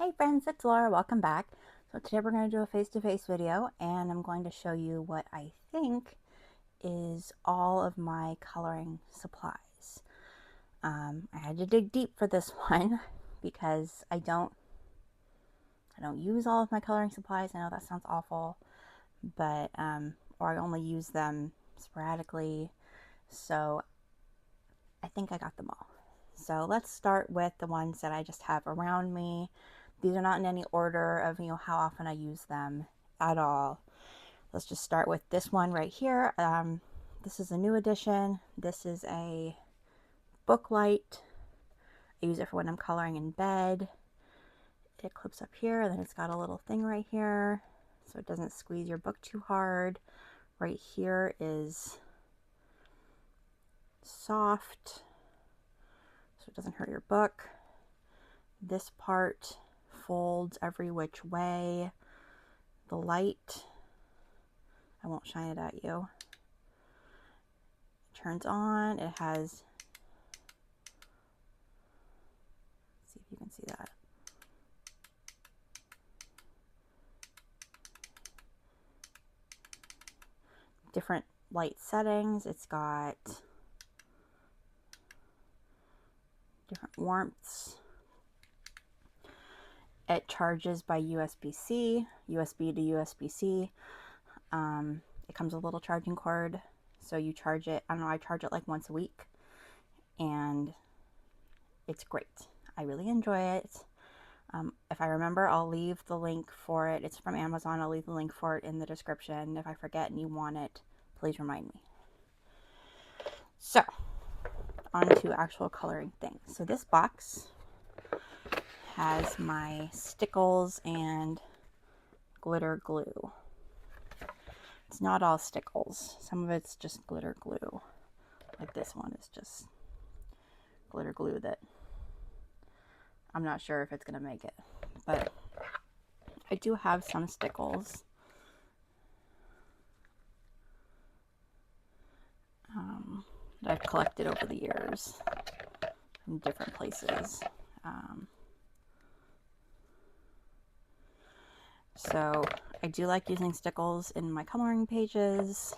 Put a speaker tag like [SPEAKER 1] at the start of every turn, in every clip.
[SPEAKER 1] Hey friends, it's Laura. Welcome back. So today we're going to do a face-to-face video and I'm going to show you what I think is all of my coloring supplies. I had to dig deep for this one because I don't use all of my coloring supplies. I know that sounds awful, but or I only use them sporadically. So I think I got them all. So let's start with the ones that I just have around me. These are not in any order of, how often I use them at all. Let's just start with this one right here. This is a new edition. This is a book light. I use it for when I'm coloring in bed. It clips up here, and then it's got a little thing right here so it doesn't squeeze your book too hard. Right here is soft so it doesn't hurt your book. This part folds every which way. The light, I won't shine it at you, it turns on. It has, let's see if you can see that. Different light settings. It's got different warmths. It charges by USB-C, USB to USB-C. It comes with a little charging cord, so you charge it, I don't know, I charge it like once a week, and it's great. I really enjoy it. If I remember, I'll leave the link for it. It's from Amazon. I'll leave the link for it in the description. If I forget and you want it, please remind me. So, on to actual coloring things. So this box has my stickles and glitter glue. It's not all stickles. Some of it's just glitter glue. Like this one is just glitter glue that I'm not sure if it's going to make it. But I do have some stickles. That I've collected over the years from different places. So I do like using stickles in my coloring pages,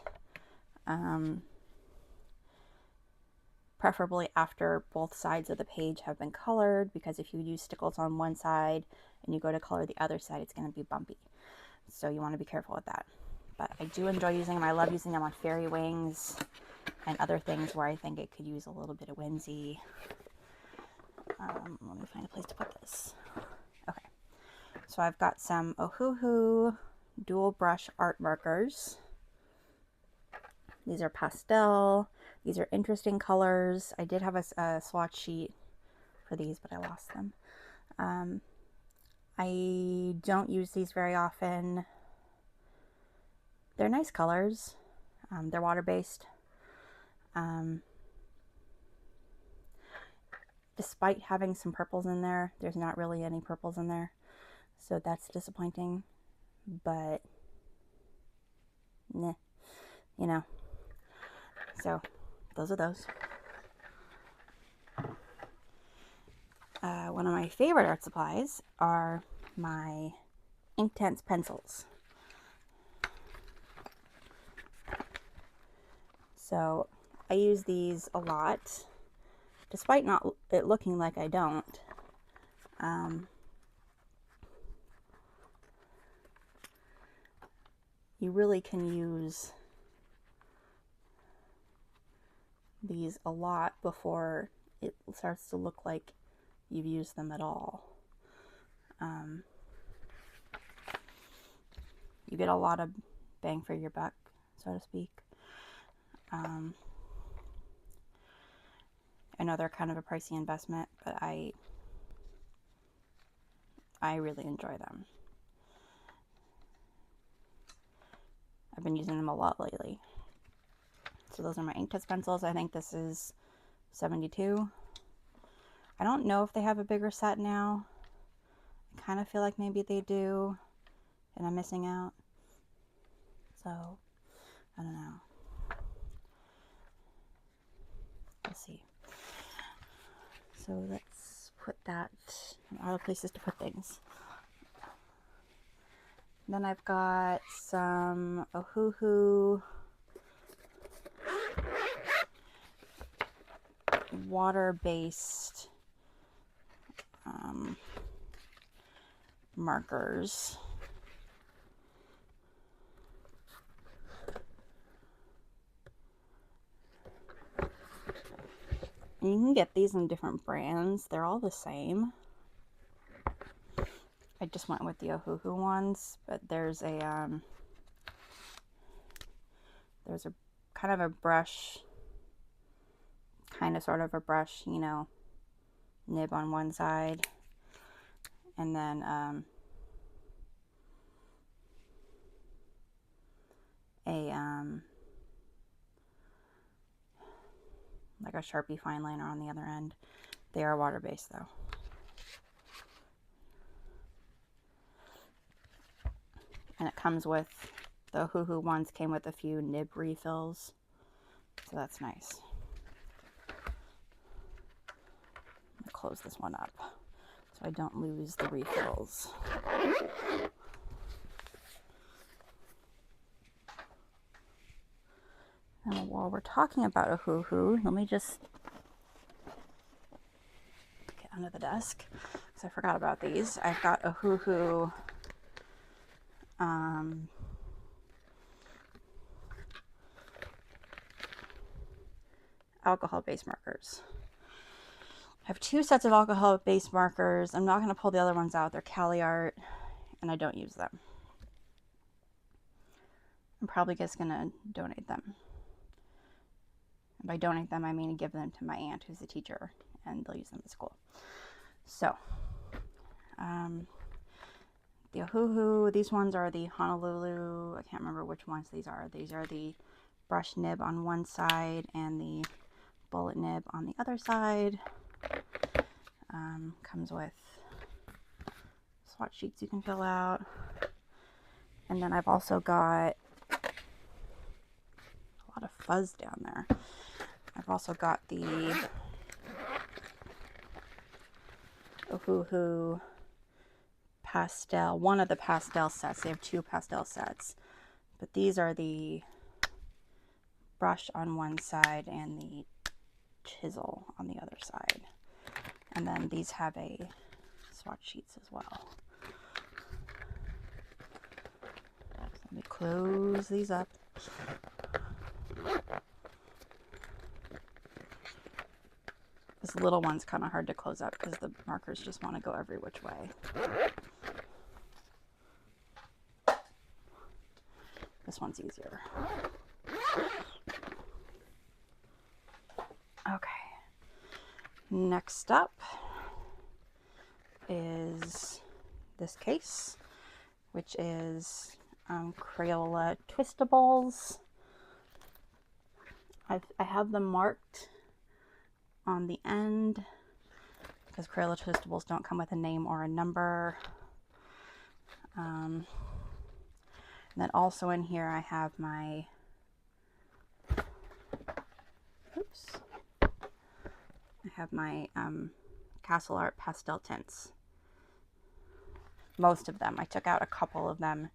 [SPEAKER 1] preferably after both sides of the page have been colored, because if you use stickles on one side and you go to color the other side, it's going to be bumpy. So you want to be careful with that. But I do enjoy using them. I love using them on fairy wings and other things where I think it could use a little bit of whimsy. Let me find a place to put this. Okay. So I've got some Ohuhu dual brush art markers. These are pastel. These are interesting colors. I did have a swatch sheet for these, but I lost them. I don't use these very often. They're nice colors. They're water-based. Despite having some purples in there, there's not really any purples in there. So that's disappointing, but nah, you know. So those are those. One of my favorite art supplies are my Inktense pencils. So I use these a lot, despite not it looking like I don't. You really can use these a lot before it starts to look like you've used them at all. You get a lot of bang for your buck, so to speak. I know they're kind of a pricey investment, but I really enjoy them. I've been using them a lot lately. So those are my Inktense pencils. I think this is 72. I don't know if they have a bigger set now. I kind of feel like maybe they do, and I'm missing out. So, I don't know. We'll see. So let's put that, other places to put things. Then I've got some Ohuhu water-based markers. And you can get these in different brands. They're all the same. I just went with the Ohuhu ones, but there's a kind of a brush, sort of a brush, you know, nib on one side, and then like a Sharpie fine liner on the other end. They are water-based though. And it comes with, the Ohuhu ones came with a few nib refills, so that's nice. I'll close this one up so I don't lose the refills. And while we're talking about Ohuhu, let me just get under the desk because I forgot about these. I've got Ohuhu alcohol-based markers. I have two sets of alcohol-based markers. I'm not going to pull the other ones out. They're Cali Art, and I don't use them. I'm probably just going to donate them. And by donate them, I mean give them to my aunt, who's a teacher, and they'll use them at school. So, the Ohuhu, these ones are the Honolulu, I can't remember which ones these are. These are the brush nib on one side and the bullet nib on the other side. Comes with swatch sheets you can fill out. And then I've also got a lot of fuzz down there. I've also got the Ohuhu pastel, one of the pastel sets. They have two pastel sets, but these are the brush on one side and the chisel on the other side. And then these have a swatch sheets as well. So let me close these up. This little one's kind of hard to close up because the markers just want to go every which way. This one's easier. Okay. Next up is this case, which is Crayola twistables. I have them marked on the end because Crayola twistables don't come with a name or a number. And then also in here I have my, Castle Art pastel tints. Most of them. I took out a couple of them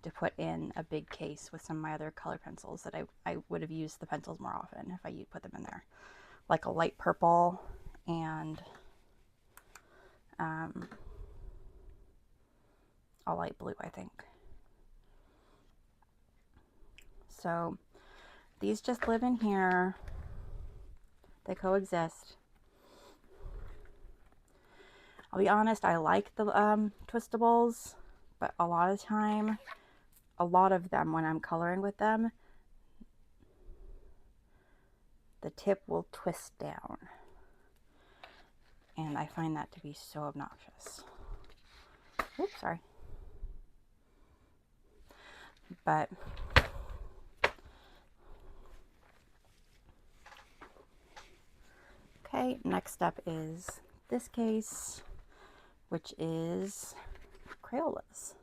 [SPEAKER 1] to put in a big case with some of my other color pencils that I would have used the pencils more often if I put them in there. Like a light purple and a light blue, I think. So these just live in here. They coexist. I'll be honest, I like the twistables, but a lot of time, a lot of them when I'm coloring with them, the tip will twist down. And I find that to be so obnoxious. Oops, sorry. But okay, next up is this case, which is Crayolas.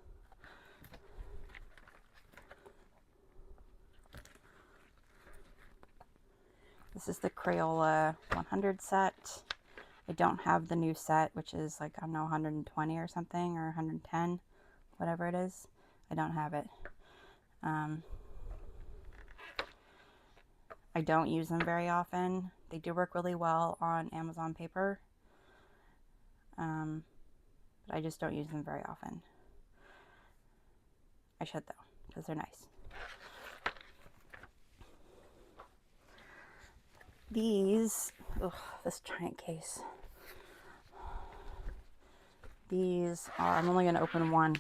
[SPEAKER 1] This is the Crayola 100 set. I don't have the new set, which is like, I don't know, 120 or something, or 110, whatever it is. I don't have it. I don't use them very often. They do work really well on Amazon paper, but I just don't use them very often. I should though, because they're nice. These, this giant case. These are, I'm only going to open one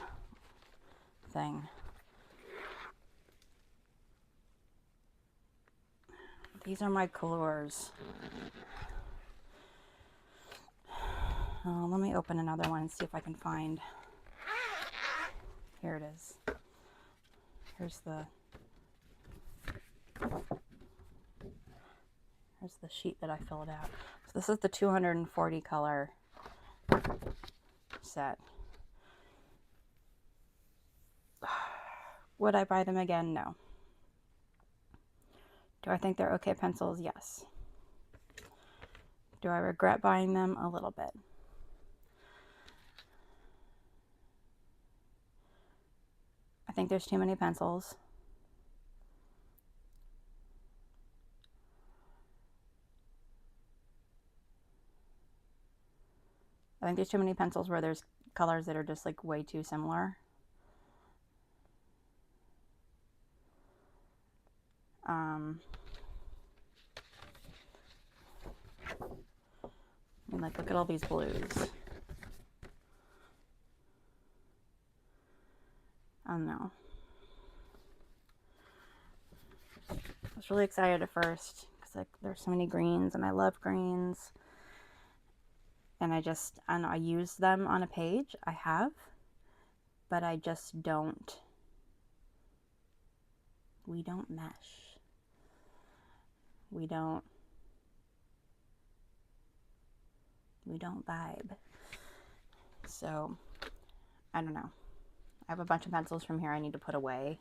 [SPEAKER 1] thing. These are my colors. Let me open another one and see if I can find. Here it is. Here's the sheet that I filled out. So this is the 240 color set. Would I buy them again? No. Do I think they're okay pencils? Yes. Do I regret buying them? A little bit. I think there's too many pencils. I think there's too many pencils where there's colors that are just like way too similar. I mean, like, look at all these blues. I don't know. I was really excited at first because like there's so many greens and I love greens. And I don't know, I use them on a page. I have, but I just don't. We don't mesh. We don't vibe. So, I don't know. I have a bunch of pencils from here I need to put away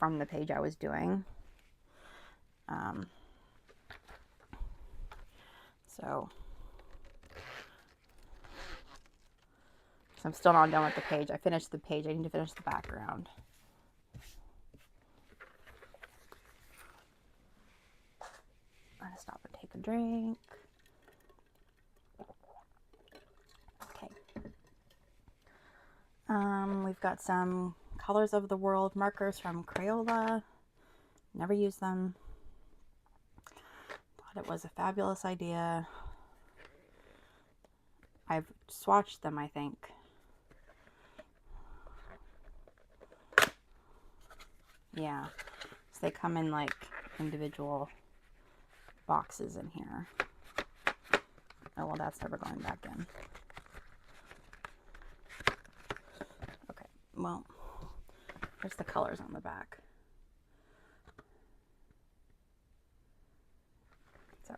[SPEAKER 1] from the page I was doing. So I'm still not done with the page. I finished the page. I need to finish the background. I'm gonna stop and take a drink. Okay. We've got some Colors of the World markers from Crayola. Never used them. Thought it was a fabulous idea. I've swatched them, I think. Yeah, so they come in like individual boxes in here. Oh, well, that's never going back in. Okay, well, here's the colors on the back. So,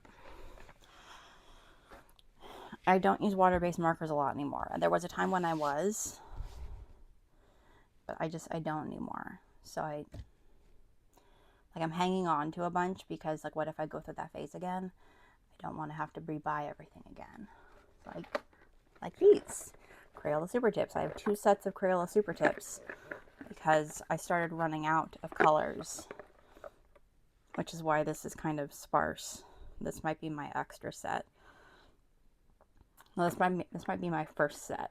[SPEAKER 1] I don't use water-based markers a lot anymore. There was a time when I was, but I don't anymore. So I'm hanging on to a bunch because, like, what if I go through that phase again? I don't want to have to rebuy everything again. Like these Crayola Super Tips. I have 2 sets of Crayola Super Tips because I started running out of colors, which is why this is kind of sparse. This might be my extra set. Well, this might be my first set.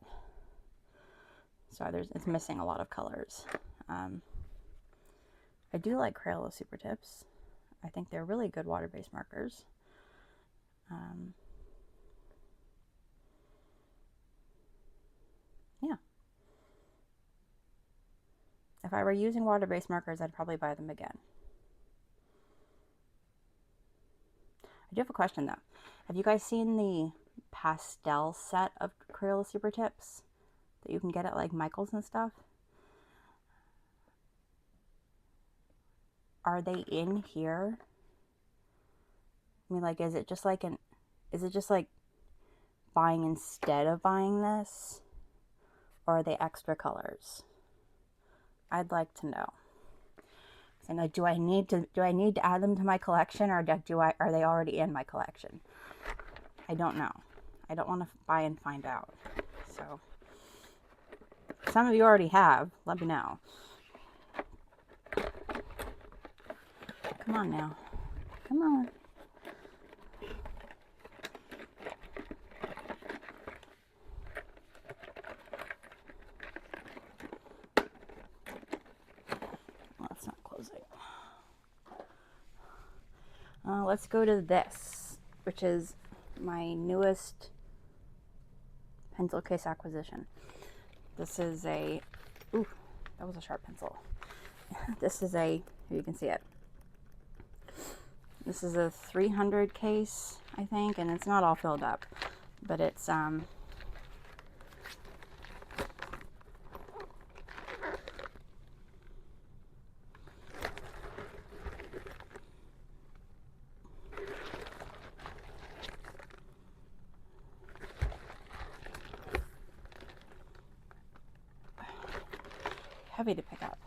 [SPEAKER 1] So it's missing a lot of colors. I do like Crayola Super Tips. I think they're really good water-based markers. Yeah. If I were using water-based markers, I'd probably buy them again. I do have a question though. Have you guys seen the pastel set of Crayola Super Tips that you can get at like Michael's and stuff? Are they in here? I mean, like, is it just like buying instead of buying this? Or are they extra colors? I'd like to know. So now, do I need to add them to my collection, or are they already in my collection? I don't know. I don't want to buy and find out. So some of you already have. Let me know. Come on now. Come on. Well, it's not closing. Let's go to this, which is my newest pencil case acquisition. This is a, ooh, that was a sharp pencil. This is a, here you can see it. This is a 300 case, I think, and it's not all filled up, but it's heavy to pick up.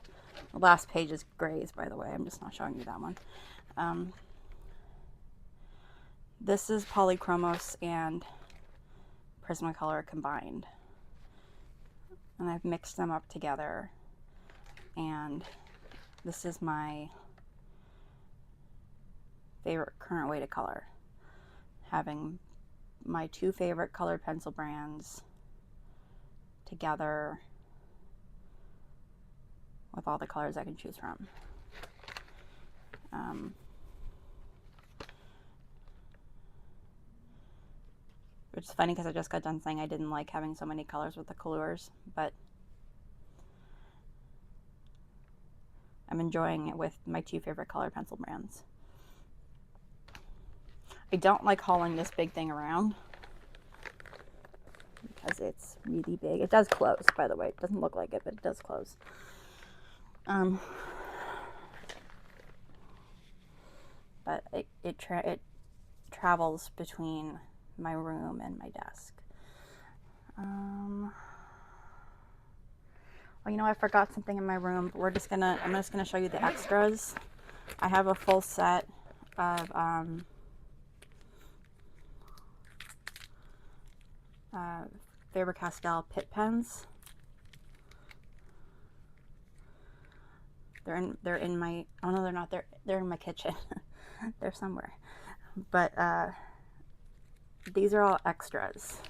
[SPEAKER 1] The last page is grays, by the way. I'm just not showing you that one. This is Polychromos and Prismacolor combined. And I've mixed them up together. And this is my favorite current way to color. Having my two favorite colored pencil brands together with all the colors I can choose from. Which is funny because I just got done saying I didn't like having so many colors with the colors, but I'm enjoying it with my two favorite colored pencil brands. I don't like hauling this big thing around because it's really big. It does close, by the way. It doesn't look like it, but it does close. But it travels between my room and my desk. Well, you know, I forgot something in my room, but I'm just gonna show you the extras. I have a full set of Faber-Castell Pitt pens. They're in my, oh no, they're not. They're in my kitchen. They're somewhere. But these are all extras.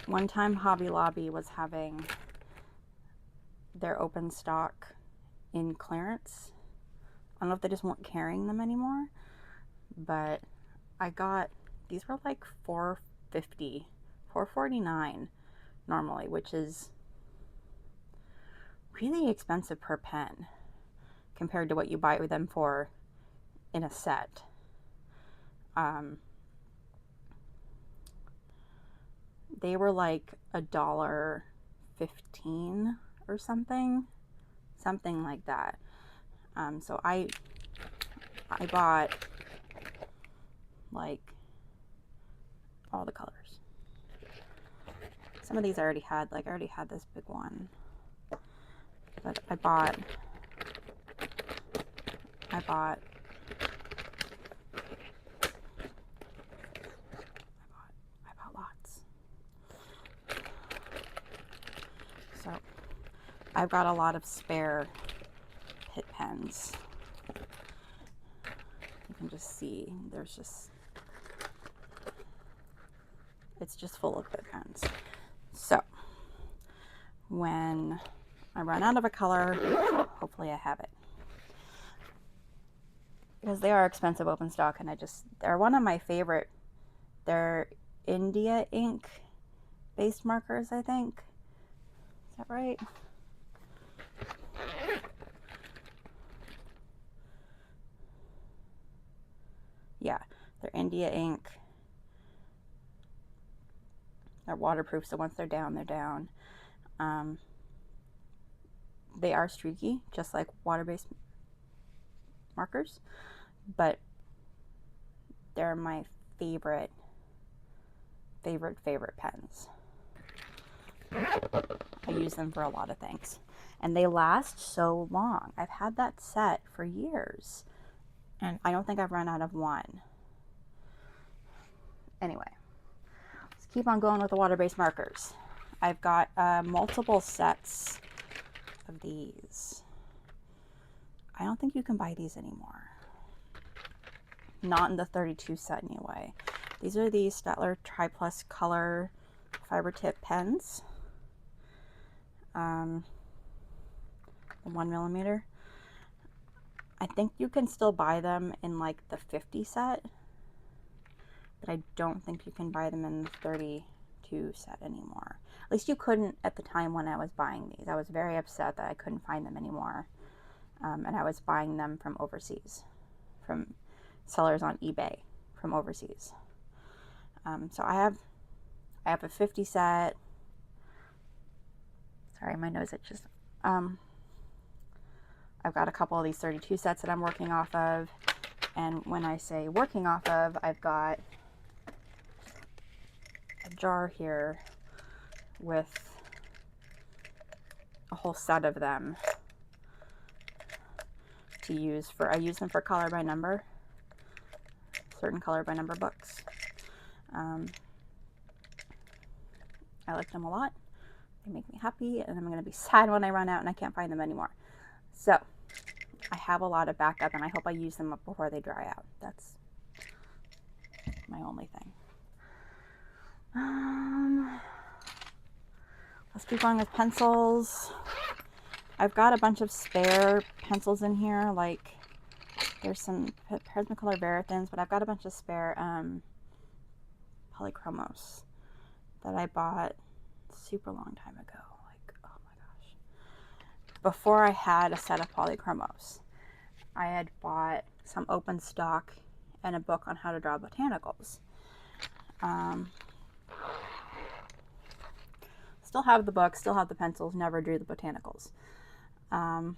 [SPEAKER 1] One time Hobby Lobby was having their open stock in clearance. I don't know if they just weren't carrying them anymore, but I got, these were like $4.50, $4.49 normally, which is really expensive per pen compared to what you buy them for in a set. They were like $1.15 or something like that. So I bought like all the colors. Some of these I already had, like I already had this big one, but I bought lots. So I've got a lot of spare Pitt pens. You can just see there's just, it's just full of Pitt pens. So when I run out of a color, hopefully I have it. Because they are expensive open stock, and they're one of my favorite. They're India ink based markers, I think. Is that right? Yeah, they're India ink. They're waterproof, so once they're down, they're down. They are streaky, just like water-based markers, but they're my favorite pens. I use them for a lot of things, and they last so long. I've had that set for years, and I don't think I've run out of one. Anyway, let's keep on going with the water-based markers. I've got multiple sets of these. I don't think you can buy these anymore. Not in the 32 set anyway. These are the Staedtler Tri-Plus Color fiber tip pens. The 1mm. I think you can still buy them in like the 50 set, but I don't think you can buy them in the 32 set anymore. At least you couldn't at the time when I was buying these. I was very upset that I couldn't find them anymore. And I was buying them from overseas, from sellers on eBay from overseas. So I have a 50 set. Sorry, my nose itches. I've got a couple of these 32 sets that I'm working off of. And when I say working off of, I've got a jar here with a whole set of them to use for, I use them for color by number, certain color by number books. I like them a lot. They make me happy, and I'm going to be sad when I run out and I can't find them anymore. So I have a lot of backup, and I hope I use them up before they dry out. That's my only thing. Let's keep going with pencils. I've got a bunch of spare pencils in here. Like, there's some Prismacolor Verithins, but I've got a bunch of spare polychromos that I bought super long time ago. Like, oh my gosh. Before I had a set of polychromos, I had bought some open stock and a book on how to draw botanicals. Still have the book, still have the pencils, never drew the botanicals. And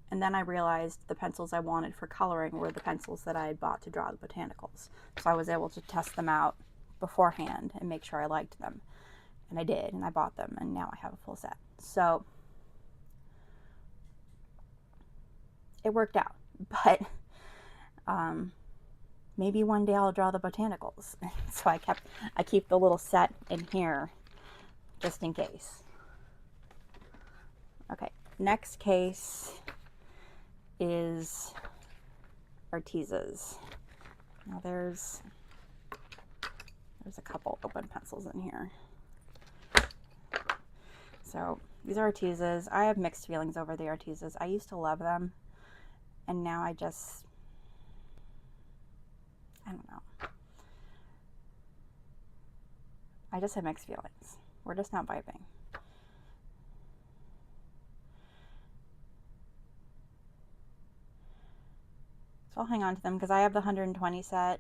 [SPEAKER 1] then I realized the pencils I wanted for coloring were the pencils that I had bought to draw the botanicals. So I was able to test them out beforehand and make sure I liked them. And I did, and I bought them, and now I have a full set. So it worked out, but maybe one day I'll draw the botanicals. So I keep the little set in here just in case. Okay, next case is Artezas. Now there's a couple open pencils in here. So these are Artezas. I have mixed feelings over the Artezas. I used to love them, and now I don't know. I just have mixed feelings. We're just not vibing. So I'll hang on to them because I have the 120 set.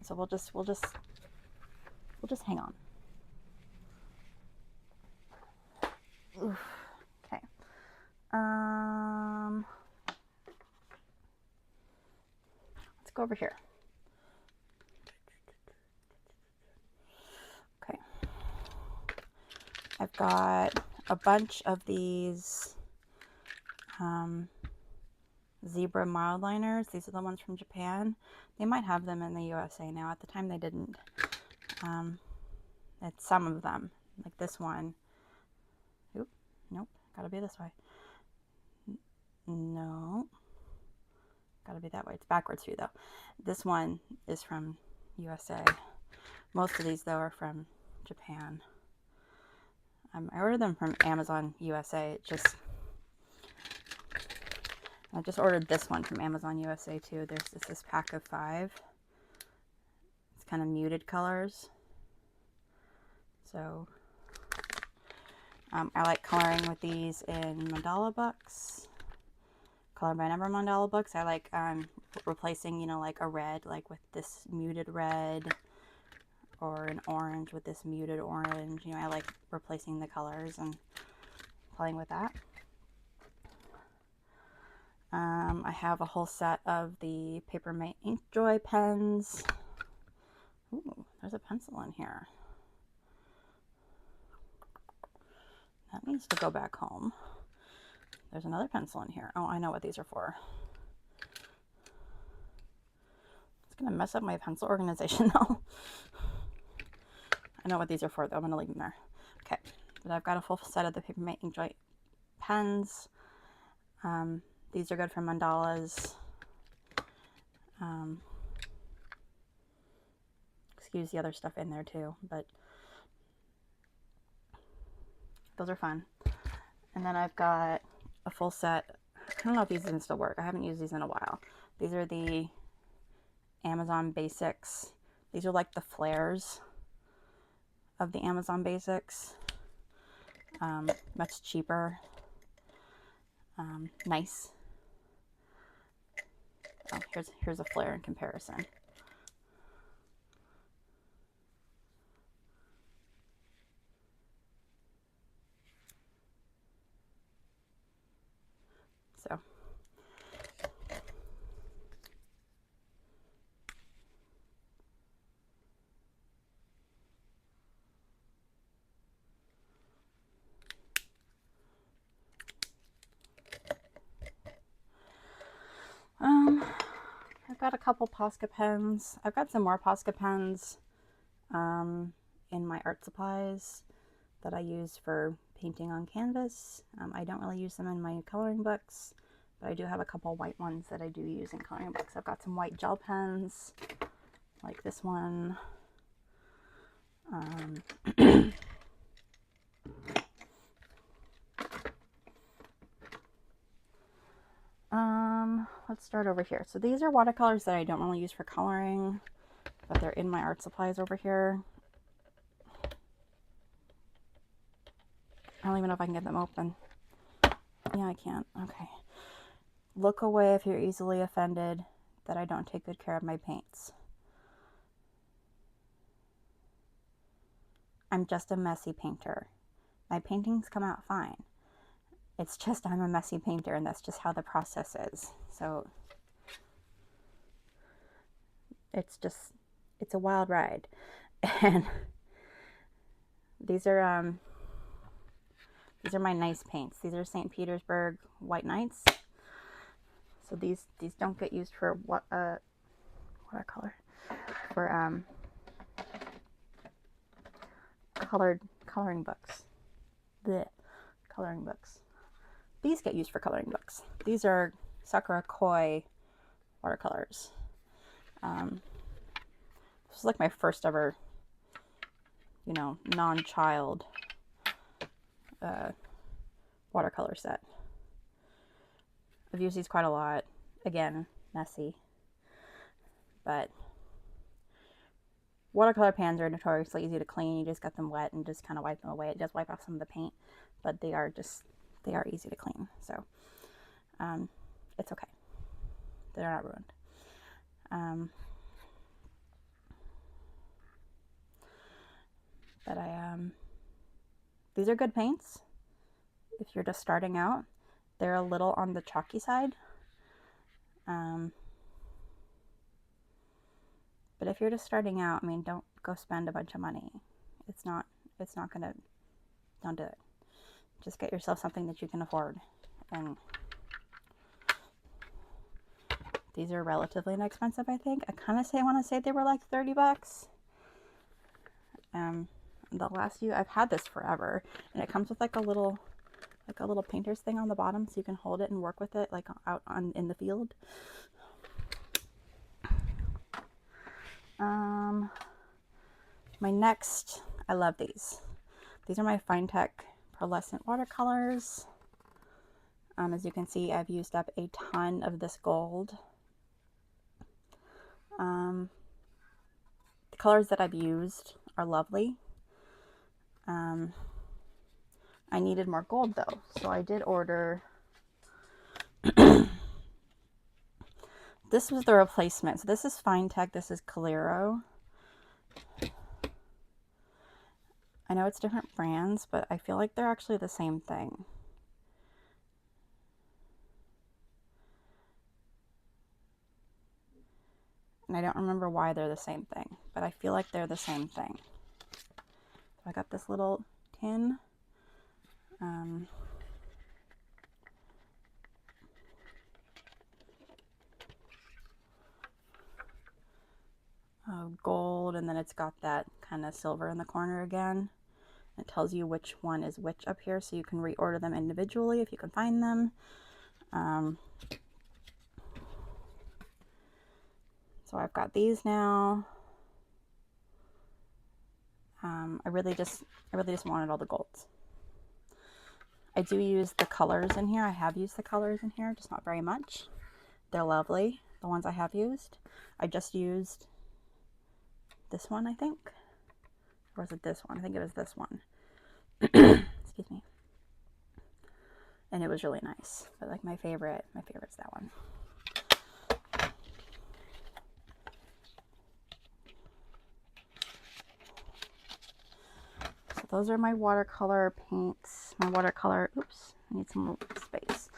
[SPEAKER 1] So we'll just hang on. Oof. Okay. Let's go over here. Okay. I've got a bunch of these zebra mild liners. These are the ones from Japan. They might have them in the USA now. At the time they didn't. It's some of them, like this one. Oop, nope, gotta be this way. No, gotta be that way. It's backwards too, though. This one is from USA. Most of these, though, are from Japan. I ordered them from Amazon USA. I just ordered this one from Amazon USA too. There's this pack of 5. It's kind of muted colors. So I like coloring with these in mandala books, color by number mandala books. I like replacing, you know, like a red, like with this muted red, or an orange with this muted orange. You know, I like replacing the colors and playing with that. I have a whole set of the Papermate Inkjoy pens. Ooh, there's a pencil in here. That needs to go back home. There's another pencil in here. Oh, I know what these are for. It's going to mess up my pencil organization though. I know what these are for though. I'm going to leave them there. Okay, but I've got a full set of the Papermate Inkjoy pens. These are good for mandalas. Excuse the other stuff in there too, but those are fun. And then I've got a full set. I don't know if these even still work. I haven't used these in a while. These are the Amazon Basics. These are like the flares of the Amazon Basics. Much cheaper. Nice. Oh, here's a flare in comparison. So I've got a couple Posca pens. I've got some more Posca pens in my art supplies that I use for painting on canvas. I don't really use them in my coloring books, but I do have a couple white ones that I do use in coloring books. I've got some white gel pens, like this one. Let's start over here. So these are watercolors that I don't really use for coloring, but they're in my art supplies over here. I don't even know if I can get them open. Yeah, I can't. Okay. Look away if you're easily offended that I don't take good care of my paints. I'm just a messy painter. My paintings come out fine. It's just I'm a messy painter, and that's just how the process is. So it's a wild ride. And these are my nice paints. These are St. Petersburg White Nights. So these don't get used for watercolor, for coloring books. The coloring books. These get used for coloring books. These are Sakura Koi watercolors. This is like my first ever, you know, non-child watercolor set. I've used these quite a lot. Again, messy. But watercolor pans are notoriously easy to clean. You just get them wet and just kind of wipe them away. It does wipe off some of the paint, but they are easy to clean. So it's okay. They're not ruined. But these are good paints if you're just starting out. They're a little on the chalky side. But if you're just starting out, I mean, don't go spend a bunch of money. It's not gonna, don't do it. Just get yourself something that you can afford. And these are relatively inexpensive, I think. I kind of want to say they were like 30 bucks. The last few, I've had this forever, and it comes with like a little painter's thing on the bottom, so you can hold it and work with it like out in the field. My next, I love these. These are my Finetech pearlescent watercolors. As you can see, I've used up a ton of this gold. The colors that I've used are lovely. I needed more gold though, so I did order. This was the replacement. So this is Finetech, this is Calero. I know it's different brands, but I feel like they're actually the same thing. And I don't remember why they're the same thing, but I feel like they're the same thing. So I got this little tin. gold, and then it's got that kind of silver in the corner again. It tells you which one is which up here, so you can reorder them individually if you can find them. So I've got these now. I really just wanted all the golds. I do use the colors in here. I have used the colors in here, just not very much. They're lovely, the ones I have used. I just used this one, I think. Or was it this one? I think it was this one. Excuse me. And it was really nice. But like my favorite's that one. So those are my watercolor paints. My watercolor, oops, I need some space.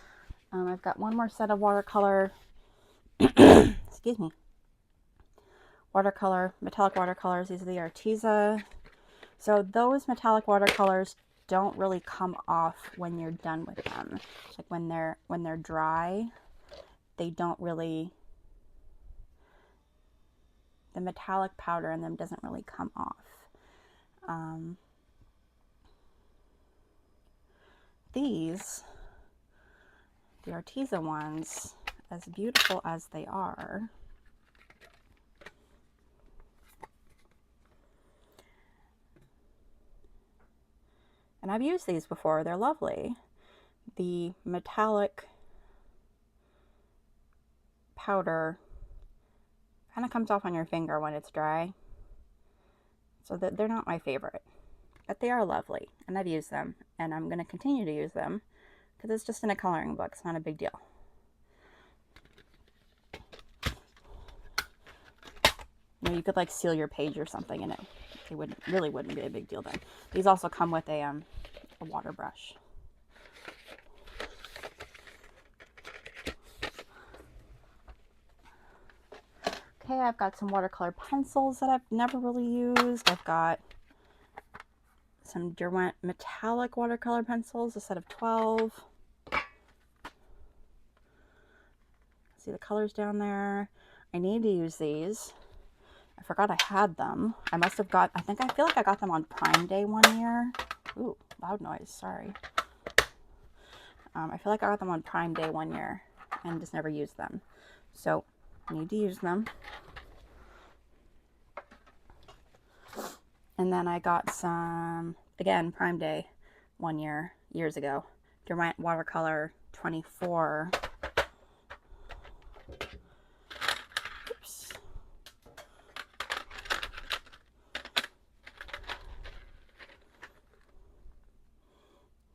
[SPEAKER 1] I've got one more set of watercolor, excuse me, metallic watercolors. These are the Arteza. So those metallic watercolors don't really come off when you're done with them. Like when they're dry, they don't really, the metallic powder in them doesn't really come off. These, the Arteza ones, as beautiful as they are, and I've used these before, they're lovely. The metallic powder kind of comes off on your finger when it's dry, so that they're not my favorite, but they are lovely, and I've used them, and I'm going to continue to use them because it's just in a coloring book. It's not a big deal. You know, you could like seal your page or something in it. It really wouldn't be a big deal then. These also come with a water brush. Okay, I've got some watercolor pencils that I've never really used. I've got some Derwent metallic watercolor pencils, a set of 12. See the colors down there. I need to use these. I forgot I had them. I must have got, I feel like I got them on Prime Day one year. Ooh, loud noise, sorry. I feel like I got them on Prime Day one year and just never used them. So I need to use them. And then I got some, again, Prime Day one year, years ago. Derwent Watercolor 24. Oops.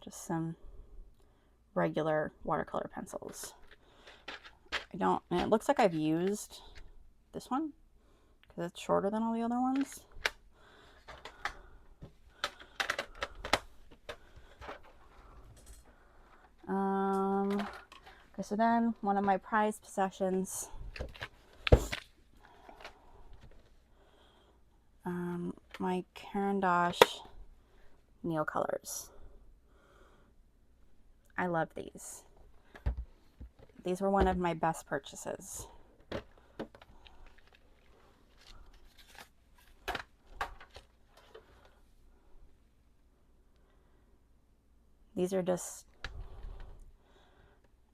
[SPEAKER 1] Just some regular watercolor pencils. And it looks like I've used this one because it's shorter than all the other ones. Okay, so then one of my prized possessions, my Caran d'Ache Neocolors. I love these. These were one of my best purchases. These are just,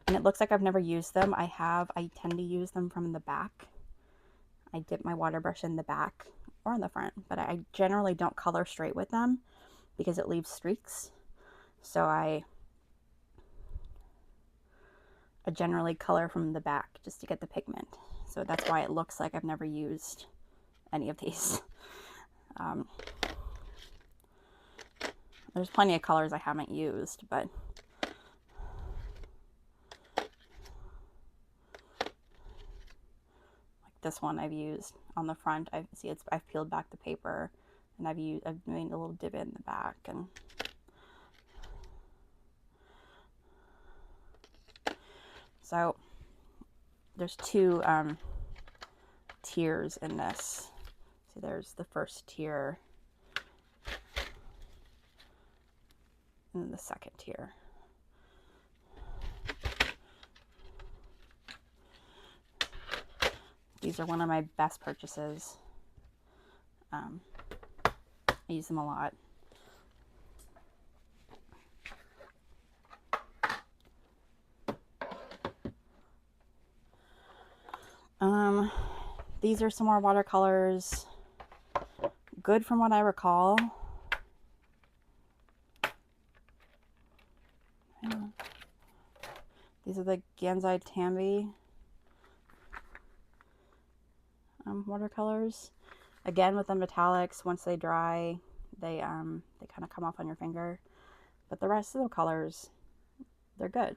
[SPEAKER 1] and it looks like I've never used them. I tend to use them from the back. I dip my water brush in the back or in the front, but I generally don't color straight with them because it leaves streaks. So I generally color from the back just to get the pigment. So that's why it looks like I've never used any of these. There's plenty of colors I haven't used, but this one I've used on the front. I've peeled back the paper, and I've made a little divot in the back, and so there's two tiers in this. So there's the first tier and then the second tier. These are one of my best purchases. I use them a lot. These are some more watercolors. Good from what I recall. These are the Gansai Tambi watercolors. Again, with the metallics, once they dry, they kind of come off on your finger. But the rest of the colors, they're good.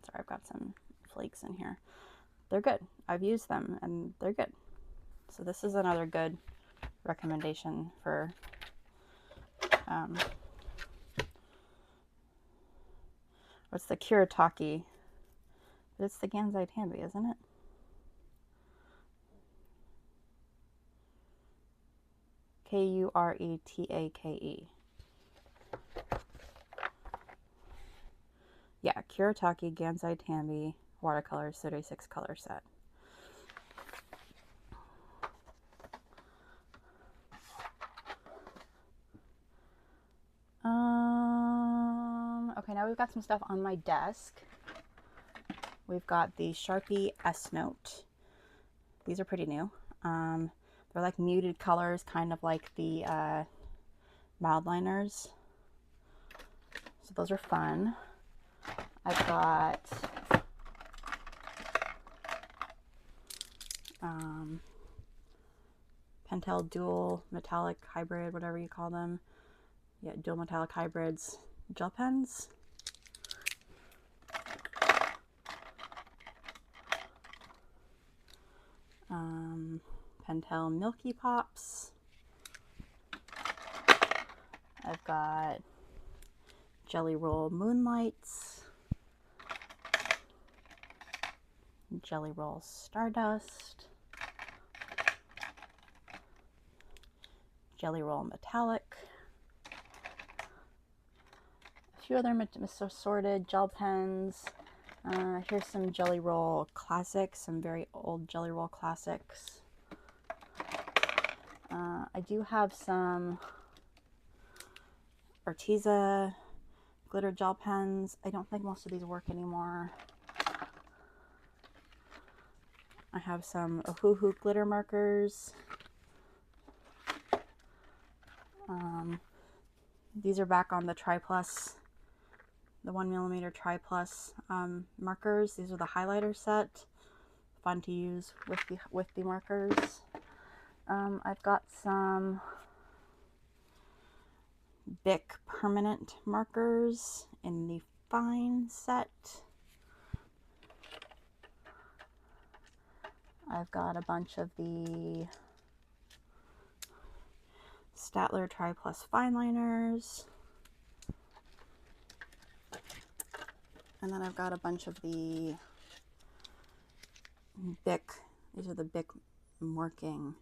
[SPEAKER 1] Sorry, I've got some flakes in here. They're good. I've used them and they're good. So this is another good recommendation for what's the Kuretake? It's the Gansai Tambi, isn't it? Kuretake. Yeah, Kuretake Gansai Tambi watercolor 36 color set. Okay, now we've got some stuff on my desk. We've got the Sharpie S-Note. These are pretty new. They're like muted colors, kind of like the mild liners. So those are fun. I've got Pentel dual metallic hybrid, whatever you call them. Yeah, dual metallic hybrids gel pens. Pentel Milky Pops. I've got Jelly Roll Moonlights, Jelly Roll Stardust, Jelly Roll Metallic, a few other assorted gel pens. Here's some Jelly Roll classics, some very old Jelly Roll classics. I do have some Arteza glitter gel pens. I don't think most of these work anymore. I have some Ohuhu glitter markers. These are back on the Tri Plus, the 1mm Tri Plus markers. These are the highlighter set. Fun to use with the markers. I've got some Bic permanent markers in the fine set. I've got a bunch of the Staedtler Tri Plus fine liners. And then I've got a bunch of the Bic, these are the Bic Working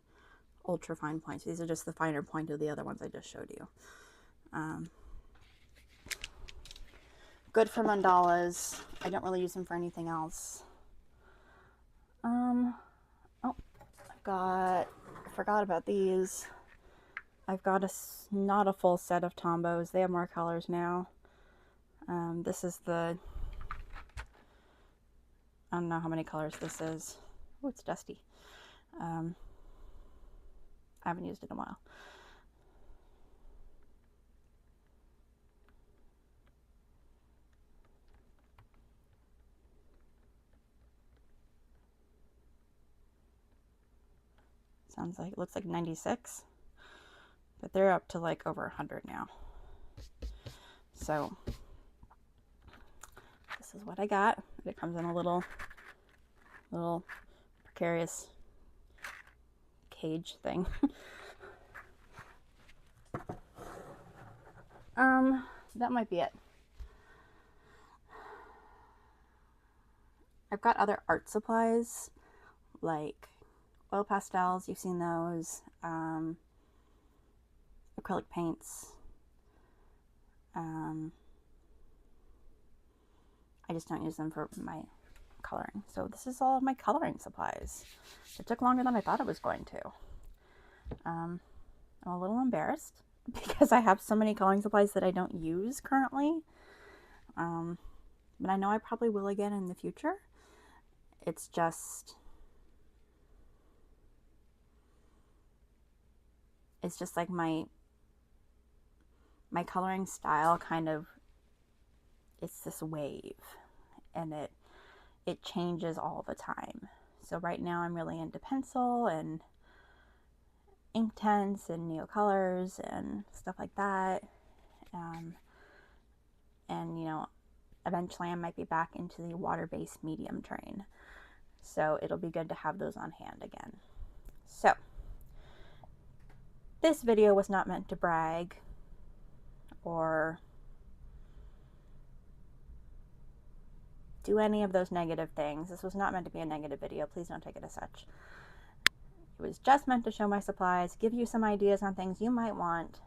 [SPEAKER 1] ultra fine points. These are just the finer point of the other ones I just showed you. Good for mandalas. I don't really use them for anything else. Oh, I forgot about these. I've got not a full set of Tombos. They have more colors now. This is the, I don't know how many colors this is. Oh, it's dusty. I haven't used it in a while. Sounds like, it looks like 96, but they're up to like over 100 now. So this is what I got. It comes in a little precarious cage thing. That might be it. I've got other art supplies like oil pastels, you've seen those, acrylic paints. I just don't use them for my coloring. So this is all of my coloring supplies. It took longer than I thought it was going to. I'm a little embarrassed because I have so many coloring supplies that I don't use currently. But I know I probably will again in the future. It's just like my coloring style kind of, it's this wave, and it changes all the time. So right now I'm really into pencil and ink tints and Neocolors and stuff like that. And you know, eventually I might be back into the water-based medium train. So it'll be good to have those on hand again. So this video was not meant to brag or do any of those negative things. This was not meant to be a negative video. Please don't take it as such. It was just meant to show my supplies, give you some ideas on things you might want.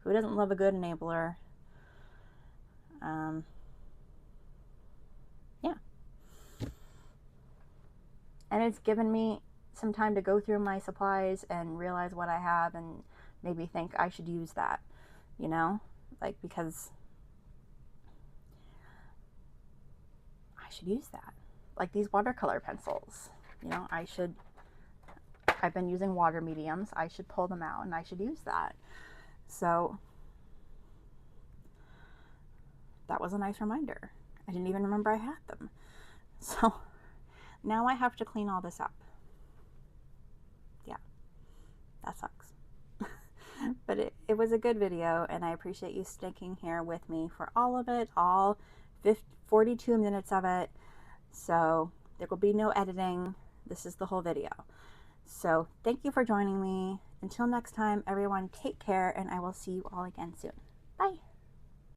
[SPEAKER 1] Who doesn't love a good enabler? Yeah. And it's given me some time to go through my supplies and realize what I have and maybe think I should use that, you know? Like, because I should use that. Like these watercolor pencils, you know, I've been using water mediums. I should pull them out and I should use that. So that was a nice reminder. I didn't even remember I had them. So now I have to clean all this up. Yeah, that sucks. But it was a good video, and I appreciate you sticking here with me for all of it, all 42 minutes of it. So there will be no editing. This is the whole video. So thank you for joining me. Until next time, everyone, take care, and I will see you all again soon.